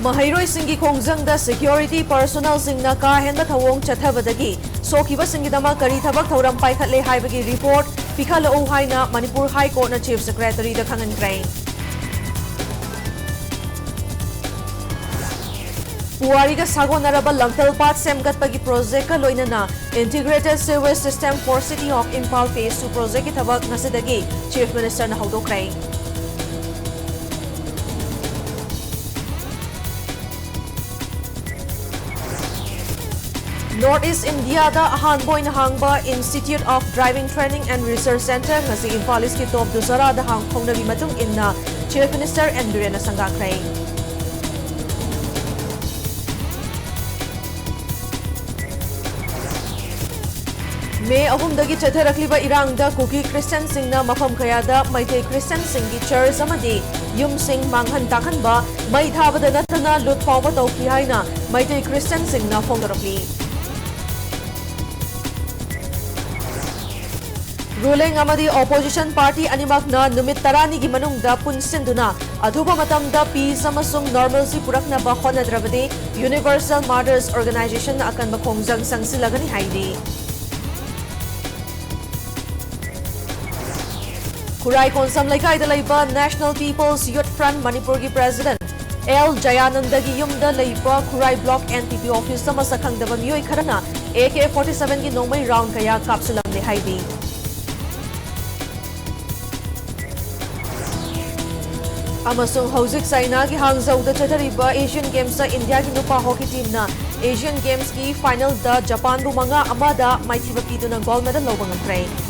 Mahairoisingi khongjangda security personnel singna ka henba thawong chathabadagi sokiba singidama kari thabak thauram paikhatle haibagi report pikhalo haina Manipur High Court na Chief Secretary da khangan krai. Puwariga sagonaraba langtal pat semgatpagi project ka loinana integrated sewage system for city of Impal phase 2 project ki thabak ngasidagi Chief Minister na haudokrai. Northeast India da ahanboy na hangba Institute of Driving Training and Research Center ngasi Imphal East ki top dusara da hang khongnabi matung inna Chief Minister and Birena Sangakrai. May ahumdagi chatharakliba irangda Kuki Christian singna mafam kayada Maitei Christian singi church amadi yum sing manghan takhanba mai thabada natana lut fawba tawki haina Maitei Christian singna phongdarakli. Ruling amadi opposition party animakna numit tarani gi manungda punsinduna athuba matamda peace amasung normalcy purakna ba khonadrabadi Universal Mothers Organization na akan bakhongjang sangsilagani haidi. Kurai Konsam Laikai da laiba National People's Youth Front Manipur gi President L. Jayananda gi yumda laiba Kurai Block NPP office sama sakhangdaba miyoi kharana AK-47 gi nomai round kaya kapsulamle haidi. Amasung hauzik Saina ki Hangzhou da chathariba Asian Games sa India ki nupa hockey team na Asian Games ki final da Japan bu manga amada maithiba piduna gold medal lobang ngai.